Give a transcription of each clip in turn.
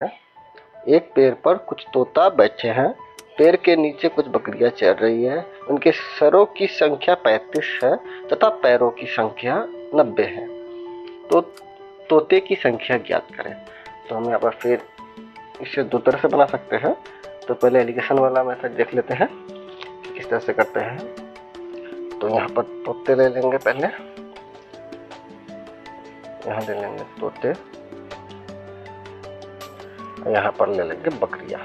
एक पेड़ पर कुछ तोता बैठे हैं। पेड़ के नीचे कुछ बकरियां चर रही है। उनके सरों की संख्या 35 है तथा पैरों की संख्या 90 है। तो तोते की संख्या ज्ञात करें। तो हम यहाँ पर फिर इसे दो तरह से बना सकते हैं। तो पहले एलिगेशन वाला मेथड देख लेते हैं किस तरह से करते हैं। तो यहाँ पर तोते ले लेंगे, पहले यहाँ ले लेंगे तोते, यहाँ पर ले लेंगे बकरियां।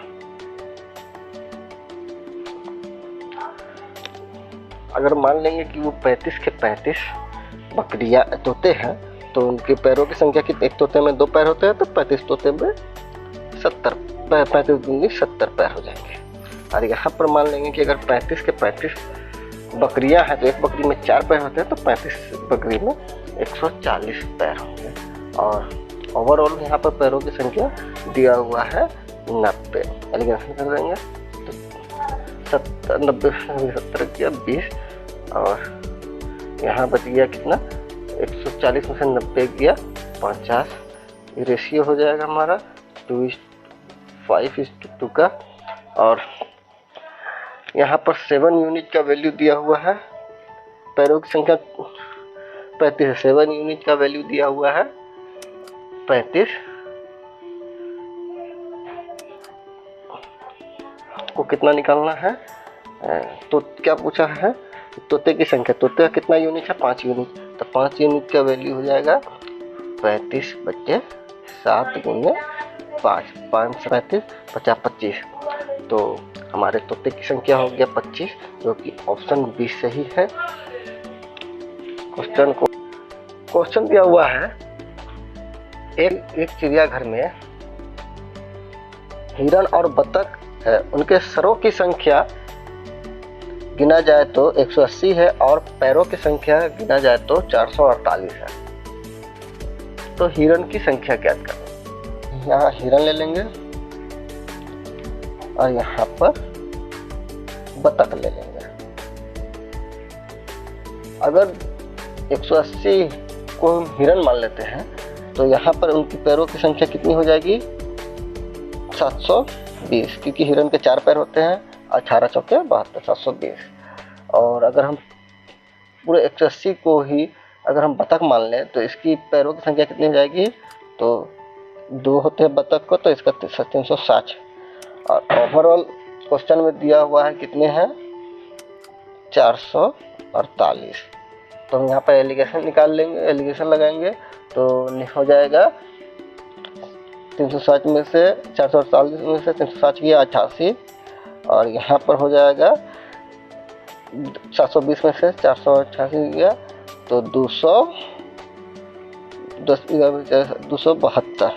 अगर मान लेंगे कि वो 35 के 35 बकरियां तोते हैं तो उनके पैरों की संख्या कितनी, एक तोते में 2 पैर होते हैं तो 35 तोते में 70, 35 दूनी 70 पैर हो जाएंगे। और यहाँ पर मान लेंगे कि अगर 35 के 35 बकरियां हैं तो एक बकरी में 4 पैर होते हैं तो 35 बकरी में 140 पैर होंगे। और ओवरऑल यहाँ पर पैरों की संख्या दिया हुआ है 90। एलिगेशन कर देंगे तो 70, 90, 70 किया 20 और यहाँ बच गया कितना, 140 में से 90 गया 50। ये रेशियो हो जाएगा हमारा 2:5:2 का। और यहाँ पर 7 यूनिट का वैल्यू दिया हुआ है। पैरों की संख्या 35 है, 7 यूनिट का वैल्यू दिया हुआ है 35 को कितना निकालना है। तो क्या पूछा है, तोते की संख्या, तोते का कितना यूनिट है, 5 यूनिट। तो 5 यूनिट का वैल्यू हो जाएगा 35 बच्चे 7 गुने 5, 5 35 50 25। तो हमारे तोते की संख्या हो गया 25, जो कि ऑप्शन बी सही है। क्वेश्चन दिया हुआ है, एक चिड़ियाघर में हिरण और बतख है। उनके सरों की संख्या गिना जाए तो 180 है और पैरों की संख्या गिना जाए तो 448 है। तो हिरण की संख्या ज्ञात करें। यहाँ हिरण ले लेंगे और यहाँ पर बतख ले लेंगे। अगर 180 को हम हिरण मान लेते हैं तो यहाँ पर उनकी पैरों की संख्या कितनी हो जाएगी, 720, क्योंकि हिरण के 4 पैर होते हैं। 18 चौके 72, 720। और अगर हम पूरे 180 को ही अगर हम बतख मान लें तो इसकी पैरों की संख्या कितनी हो जाएगी, तो 2 होते हैं बतख को, तो इसका 360। और ओवरऑल क्वेश्चन में दिया हुआ है कितने हैं, 448। तो हम यहाँ पर एलिगेशन निकाल लेंगे, एलिगेशन लगाएंगे तो हो जाएगा 360 में से 448 में से 360 किया 88। और यहाँ पर हो जाएगा 720 में से 488 गया तो 272।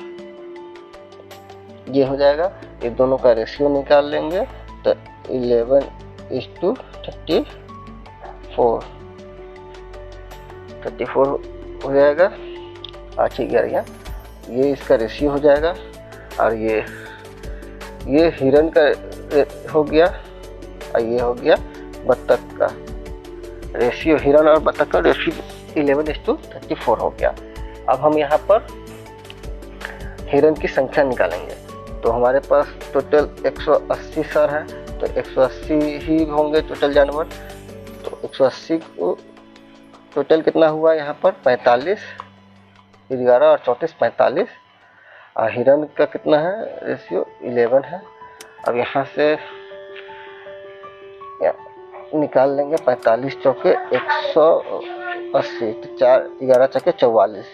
ये हो जाएगा। ये दोनों का रेशियो निकाल लेंगे तो 11:34 हो जाएगा। ठीक है, ये इसका रेशियो हो जाएगा। और ये हिरण का हो गया और ये हो गया बतख का रेशियो। हिरण और बतख का रेशियो 11:34 हो गया। अब हम यहाँ पर हिरण की संख्या निकालेंगे। तो हमारे पास टोटल 180 सर है तो 180 ही होंगे टोटल जानवर। तो 180 को टोटल कितना हुआ यहाँ पर 45, 11 और 34 45। और हिरण का कितना है रेशियो 11 है। अब यहाँ से निकाल लेंगे 45 चौके 180 तो 4 11 चौके 44,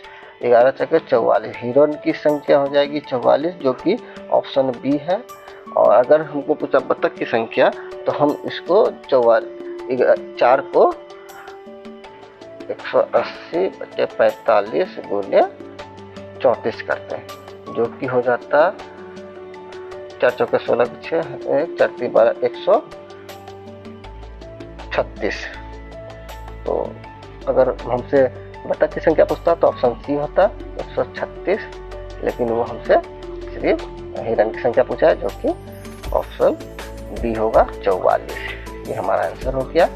11 चौके 44। हिरण की संख्या हो जाएगी 44, जो कि ऑप्शन बी है। और अगर हमको पूछा बतख की संख्या तो हम इसको 4 को 180 बटे 45 गुने 34 करते हैं, जो कि हो जाता 4 चौके 16 6 1 4 3 12 136। तो अगर हमसे बतख की संख्या पूछता तो ऑप्शन सी होता 136, लेकिन वो हमसे सिर्फ हिरण की संख्या पूछा है, जो कि ऑप्शन बी होगा 44। ये हमारा आंसर हो गया।